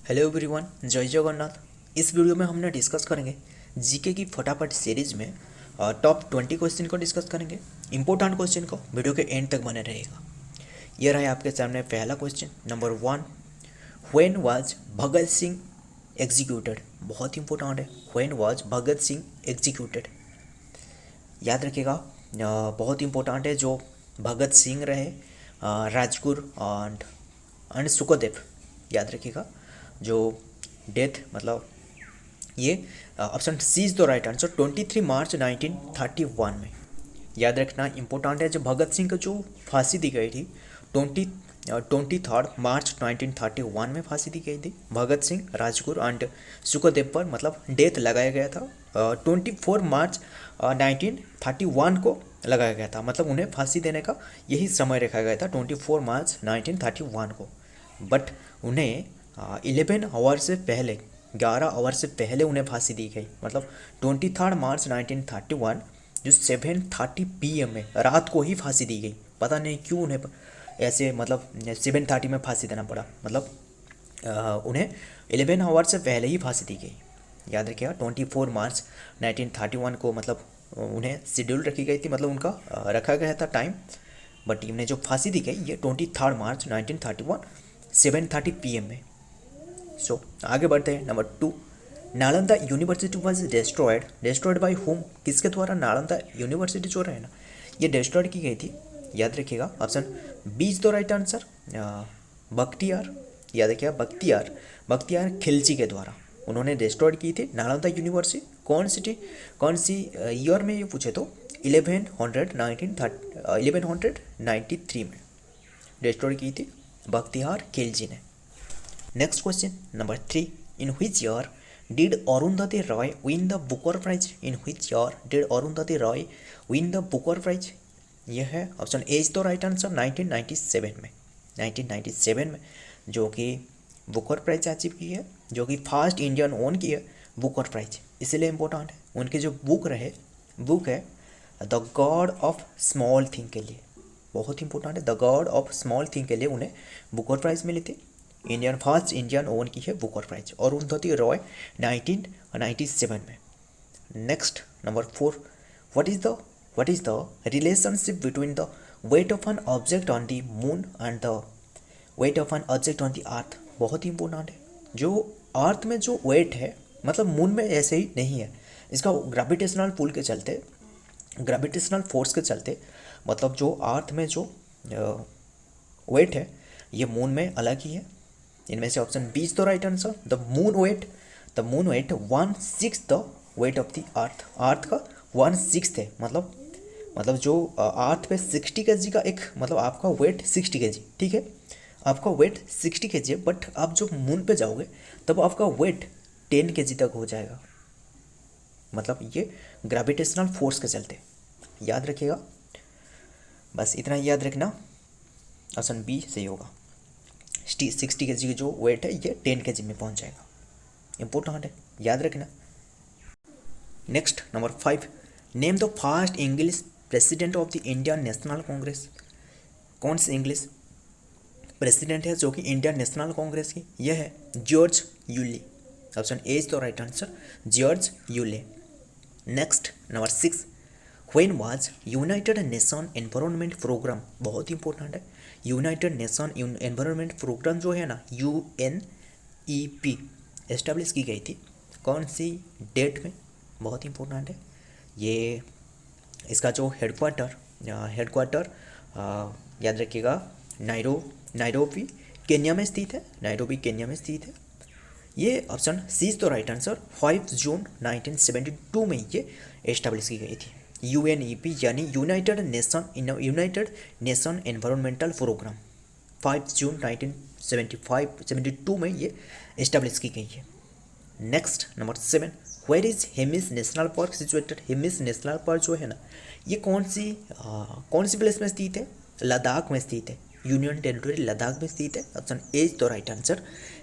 Hello everyone, जय जगन्नाथ। इस video में हमने डिस्कस करेंगे जीके की फटाफट सीरीज में टॉप 20 क्वेश्चन को डिस्कस करेंगे। इंपॉर्टेंट क्वेश्चन को वीडियो के एंड तक बने रहेगा। यह रहा आपके सामने पहला question number 1। When was Bhagat Singh executed. बहुत इंपॉर्टेंट है। When was Bhagat Singh executed, याद रखिएगा। बहुत इंपॉर्टेंट है। जो भगत सिंह रहे, राजगुरु एंड सुखदेव, याद रखिएगा। जो डेथ मतलब ये option C is the right answer. 23 March 1931 में, याद रखना इंपॉर्टेंट है। जो भगत सिंह को जो फांसी दी गई थी 23 मार्च 1931 में फांसी दी गई थी। भगत सिंह, राजगुरु एंड सुखदेव पर मतलब डेथ लगाया गया था 24 मार्च 1931 को लगाया गया था। मतलब उन्हें फांसी देने का यही समय रखा गया था 24 मार्च 1931 को। बट उन्हें 11 आवर से पहले, 11 आवर से पहले उन्हें फांसी दी गई। मतलब 23 मार्च 1931 जो 7:30 PM में रात को ही फांसी दी गई। पता नहीं क्यों उन्हें ऐसे मतलब 7:30 में फांसी देना पड़ा। मतलब उन्हें 11 आवर से पहले ही फांसी दी गई। याद रखिएगा 24 मार्च 1931 को मतलब उन्हें शेड्यूल रखी गई थी। मतलब उनका रखा गया था टाइम। बट इन्हें जो फांसी दी गई ये 23 मार्च 1931 7:30 PM में। सो आगे बढ़ते हैं। Number 2, Nalanda university was destroyed by home. किसके द्वारा नालंदा यूनिवर्सिटी जो है ना, ये डिस्ट्रॉयड की गई थी। याद रखिएगा option B is the right answer. Bakhtiyar, याद रखिएगा बख्तियार खिलजी के द्वारा उन्होंने डिस्ट्रॉयड की थी नालंदा यूनिवर्सिटी। कौन सी ईयर में ये पूछे तो 1193 में डिस्ट्रॉयड की थी बख्तियार खिलजी ने। Next question number 3, in which year did Arundhati Roy win the Booker prize. In which year did Arundhati Roy win the Booker prize. यह है option A is the right answer. 1997 में जो कि बुकर प्राइज अचीव की है, जो कि फर्स्ट इंडियन ओन की है बुकर प्राइज, इसलिए इम्पोर्टेंट है। उनकी जो बुक है the God of small thing के लिए, बहुत इंपॉर्टेंट है। The God of small thing के लिए उन्हें बुकर प्राइज मिली थी। फर्स्ट इंडियन ओन की है बुकर प्राइज और अरुंधति रॉय 1997 में। Next number 4, what is the relationship between the weight of an object on the moon and the weight of an object on the earth. बहुत ही important है। जो अर्थ में जो वेट है मतलब मून में ऐसे ही नहीं है। इसका ग्रेविटेशनल पुल के चलते, ग्रेविटेशनल फोर्स के चलते मतलब जो अर्थ में जो वेट है ये मून में अलग ही है। इनमें से option B is the right answer. The moon weight 1/6 the weight of the earth. Earth का 1/6 है। मतलब जो अर्थ पे 60 kg का एक मतलब आपका वेट 60 kg, ठीक है। आपका वेट 60 kg है। बट आप जब मून पे जाओगे तब आपका वेट 10 kg तक हो जाएगा। मतलब ये ग्रेविटेशनल फोर्स के चलते, याद रखिएगा। बस इतना याद रखना, ऑप्शन बी सही होगा। 60 kg की जो वेट है ये 10 kg में पहुंच जाएगा। इंपॉर्टेंट है, याद रखना। Next number 5, name the first English president of the Indian national Congress. कौन से इंग्लिश प्रेसिडेंट है जो कि इंडियन नेशनल कांग्रेस की? यह है George Yule. Option A is the right answer, George Yule. Next number 6, when was United Nation Environment Programme. बहुत important है। यूनाइटेड नेशन एनवायरनमेंट प्रोग्राम जो है ना UNEP एस्टेब्लिश की गई थी कौन सी डेट में? बहुत इंपॉर्टेंट है ये। इसका जो हेडक्वार्टर याद रखिएगा नायरोबी केन्या में स्थित है। ये option C is the right answer. 5 June 1972 में ये एस्टेब्लिश की गई थी। UNEP यानी United Nation Environmental Programme 5 June 1972 में ये इस्टेब्लिश की गई है। Next number 7, where is Hemis National Park situated. Hemis National Park जो है ना ये कौन सी प्लेस में स्थित है? लद्दाख में स्थित है। यूनियन टेरिटरी लद्दाख में स्थित है। Option A is the right answer.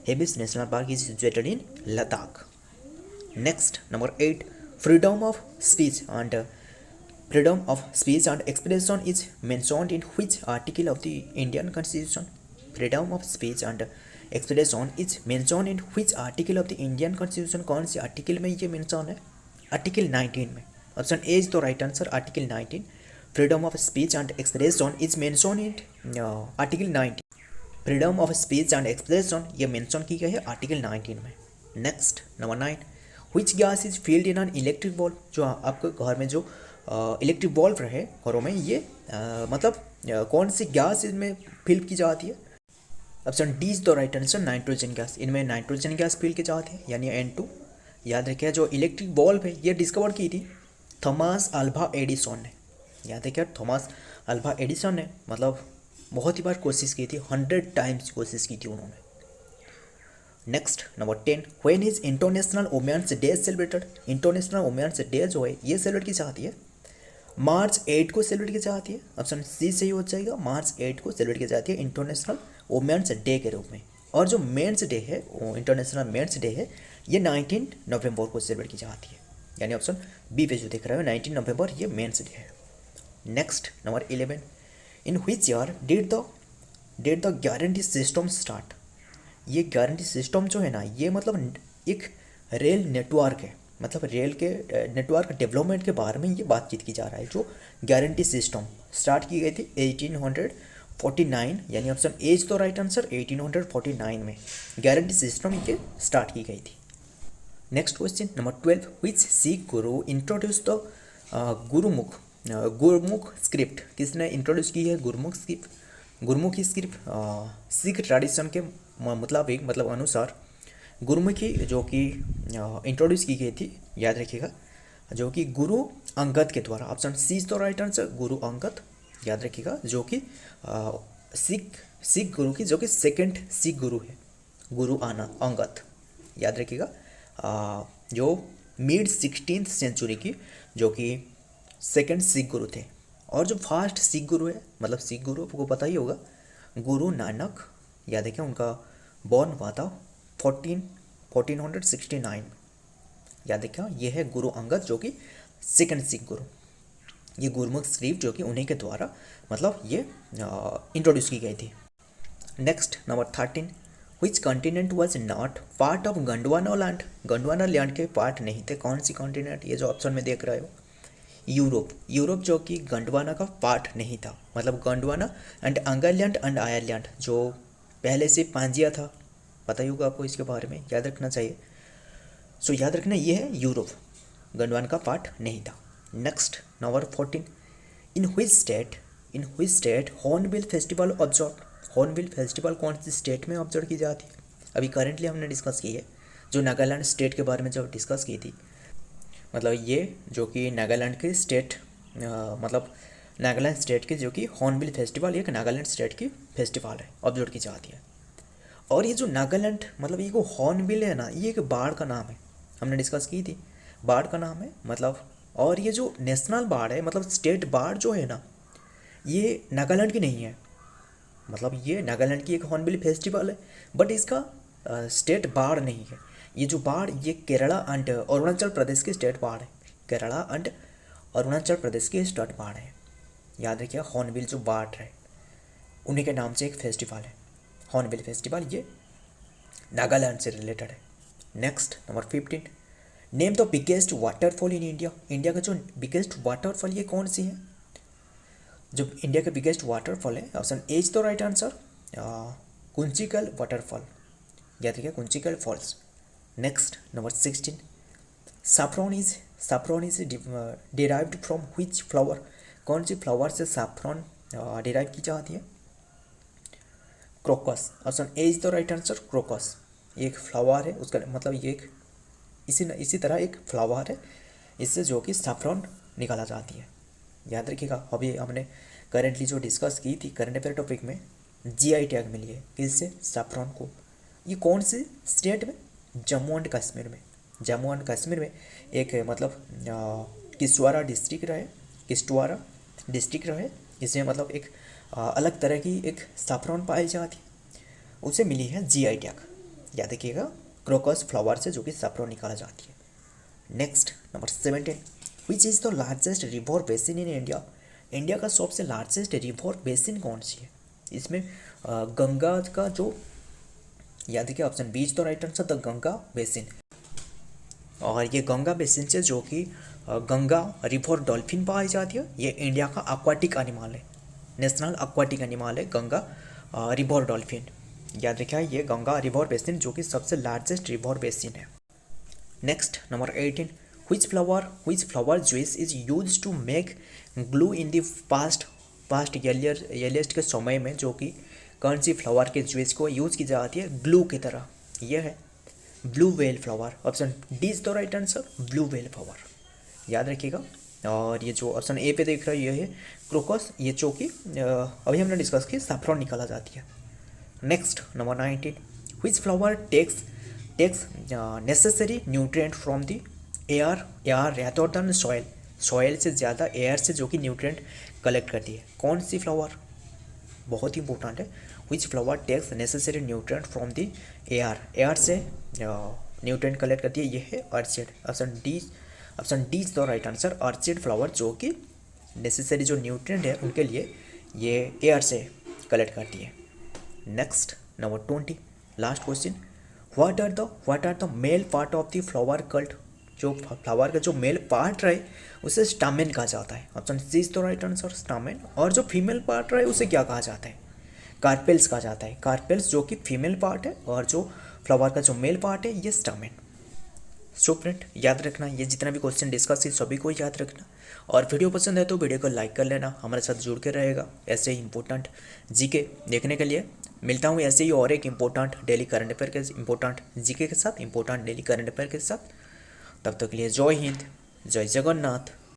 Hemis National park is situated in Ladakh. Next number 8, freedom of speech and expression is mentioned in which article of the Indian Constitution? Freedom of speech and expression is mention in which article of the Indian constitution, कौन से article में ये mention है? Article 19 में। Option A is तो right answer, article 19। Freedom of speech and expression is mention in article 19। Freedom of speech and expression ये mention की गई है आर्टिकल 19 में। Next number 9, which gas is field in an electric bulb, जो आपके घर में जो इलेक्ट्रिक बल्ब रहे घरों में, ये कौन सी गैस इसमें फिल की जाती है? Option D is the right answer, nitrogen gas. इनमें नाइट्रोजन गैस फिल की जाती है, यानी N2। याद रखिए जो इलेक्ट्रिक बल्ब है ये डिस्कवर की थी थॉमस अल्वा एडिसन ने। याद रखिए थॉमस अल्वा एडिसन ने बहुत ही बार कोशिश की थी, 100 टाइम्स कोशिश की थी उन्होंने। Next number 10, when is International Women's Day celebrated? International Women's Day जो है ये सेलिब्रेट की जाती है मार्च 8 को सेलिब्रेट की जाती है। ऑप्शन सी सही हो जाएगा, मार्च 8 को सेलिब्रेट की जाती है इंटरनेशनल वुमेन्स डे के रूप में। और जो मेंस डे है, इंटरनेशनल मेंस डे है, ये 19 नवंबर को सेलिब्रेट की जाती है, यानी ऑप्शन बी पे जो दिख रहा है 19 नवंबर ये मेंस डे है। Next number 11, in which year did the guarantee system start? ये गारंटी सिस्टम जो है ना, ये एक रेल नेटवर्क है, रेल के नेटवर्क डेवलपमेंट के बारे में ये बातचीत की जा रहा है। जो गारंटी सिस्टम स्टार्ट की गई थी 1849, यानी ऑप्शन ए इज तो राइट आंसर, 1849 में गारंटी सिस्टम ये स्टार्ट की गई थी। Next question number 12, which Sikh Guru introduce the Gurmukh script? किसने इंट्रोड्यूस की है गुरुमुखी स्क्रिप्ट? सिख ट्रेडिशन के अनुसार गुरुमुखी जो कि इंट्रोड्यूस की गई थी, याद रखिएगा, जो कि गुरु अंगद के द्वारा। Option C is the right answer, Guru Angad. याद रखिएगा जो कि सिख गुरु की जो कि सेकंड सिख गुरु है, गुरु अंगद। याद रखिएगा जो मिड 16th सेंचुरी की जो कि सेकंड सिख गुरु थे। और जो फर्स्ट सिख गुरु है, सिख गुरु आपको पता ही होगा, गुरु नानक। याद रखिए उनका बॉर्न हुआ था 1469। याद रखिए ये है गुरु अंगद जो कि सेकंड सिख गुरु। ये गुरुमुख स्क्रिप्ट जो कि उन्हीं के द्वारा ये इंट्रोड्यूस की गई थी। Next number 13, which continent was not part of Gondwana land? Gondwana land के पार्ट नहीं थे, कौन सी कॉन्टिनेंट? ये जो ऑप्शन में देख रहे हो, यूरोप जो कि गोंडवाना का पार्ट नहीं था। गोंडवाना एंड अंगलैंड एंड आयरलैंड जो पहले से पांजिया था, पता ही होगा आपको इसके बारे में, याद रखना चाहिए। सो याद रखना ये है यूरोप, गोंडवाना का पार्ट नहीं था। Next number 14, in which state hornbill festival observe? Hornbill festival कौन सी स्टेट में ऑब्जर्व की जाती है? अभी करेंटली हमने डिस्कस की है, जो नागालैंड स्टेट के बारे में जब डिस्कस की थी, ये जो कि नागालैंड के स्टेट नागालैंड स्टेट की जो कि हॉर्नबिल फेस्टिवल एक नागालैंड स्टेट की फेस्टिवल है, ऑब्जर्व की जाती है। और ये जो नागालैंड ये को हॉर्नबिल है ना, ये एक बाढ़ का नाम है, हमने डिस्कस की थी, बाढ़ का नाम है। और ये जो नेशनल बाढ़ है, स्टेट बाढ़ जो है ना, ये नागालैंड की नहीं है। ये नागालैंड की एक हॉर्नबिल फेस्टिवल है, बट इसका स्टेट बाढ़ नहीं है। ये जो बाढ़ ये केरला एंड अरुणाचल प्रदेश की स्टेट बाढ़ है, केरला एंड अरुणाचल प्रदेश की स्टेट बाढ़ है। याद रखिए हॉर्नबिल जो बाढ़ है उन्हीं के नाम से एक फेस्टिवल है हॉर्नबिल फेस्टिवल, ये नागालैंड से रिलेटेड है। Next number 15, name the biggest waterfall in India? India का जो बिगेस्ट वाटरफॉल ये कौन सी है? जो इंडिया का बिगेस्ट वाटरफॉल है, option A is the right answer, Kunchikal waterfall. याद रखिए Kunchikal falls. Next number 16, saffron is derived from which flower? कौन सी फ्लावर से saffron डिराइव की जाती है? Crocus. Option A is the right answer, crocus. ये एक फ्लावर है, उसका ये एक इसी तरह एक फ्लावर है, इससे जो कि saffron निकाला जाती है। याद रखिएगा अभी हमने करेंटली जो डिस्कस की थी करंट अफेयर टॉपिक में, GI टैग मिली है किससे? saffron को। ये कौन से स्टेट में? जम्मू एंड कश्मीर में। जम्मू एंड कश्मीर में एक किश्तवाड़ा डिस्ट्रिक्ट रहे, इसमें एक अलग तरह की एक saffron पाई जाती है, उसे मिली है GI टैग। याद रखिएगा क्रोकस फ्लावर से जो कि saffron निकाला जाती है। Next number 17, which is the largest river basin in India? India का सबसे लार्जेस्ट रिवर बेसिन कौन सी है? इसमें गंगा का जो याद रखिए option B is the right answer, the Ganga basin. और ये गंगा बेसिन से जो कि गंगा रिवर डॉल्फिन पाई जाती है, ये इंडिया का एक्वाटिक एनिमल है, नेशनल एक्वाटिक एनिमल है गंगा रिवर डॉल्फिन। याद रखिए ये गंगा रिवर बेसिन जो कि सबसे लार्जेस्ट रिवर बेसिन है। Next number 18, which flower juice is used to make glue in the past earliest के समय में, जो कि कौन सी फ्लावर के जूस को यूज़ की जाती है ग्लू की तरह, ये है blue whale flower. Option D is the right answer, blue whale flower. याद रखिएगा। और ये जो ऑप्शन ए पे देख रहा है ये है क्रोकस, ये जो कि अभी हमने डिस्कस की सैफ्रॉन निकाला जाती है। Next number 19, which flower takes necessary nutrient from the air rather than soil से ज़्यादा एयर से जो कि न्यूट्रिएंट कलेक्ट करती है, कौन सी फ्लावर, बहुत ही इंपॉर्टेंट है। Which flower takes necessary nutrient from the air से न्यूट्रिएंट कलेक्ट करती है, ये है orchid. Option D is the right answer, orchid flower जो कि नेसेसरी जो न्यूट्रिएंट है उनके लिए ये एयर से कलेक्ट करती है। Next number 20, last question, what are the male part of the flower called, जो फ्लावर का जो मेल पार्ट रहे उसे स्टामेन कहा जाता है। Option C is the right answer, stamen. और जो फीमेल पार्ट रहे उसे क्या कहा जाता है, कार्पेल्स कहा जाता है। कार्पेल्स जो कि फीमेल पार्ट है और जो फ्लावर का जो मेल पार्ट है ये स्टामेन। सो फ्रेंड याद रखना, ये जितना भी क्वेश्चन डिस्कस की सभी को याद रखना, और वीडियो पसंद है तो वीडियो को लाइक कर लेना, हमारे साथ जुड़ के रहेगा ऐसे ही इंपॉर्टेंट जीके देखने के लिए। मिलता हूँ ऐसे ही और एक इंपॉर्टेंट डेली करंट अफेयर के इंपॉर्टेंट जीके के साथ, इंपॉर्टेंट डेली करंट अफेयर के साथ। तब तक के लिए जय हिंद, जय जगन्नाथ।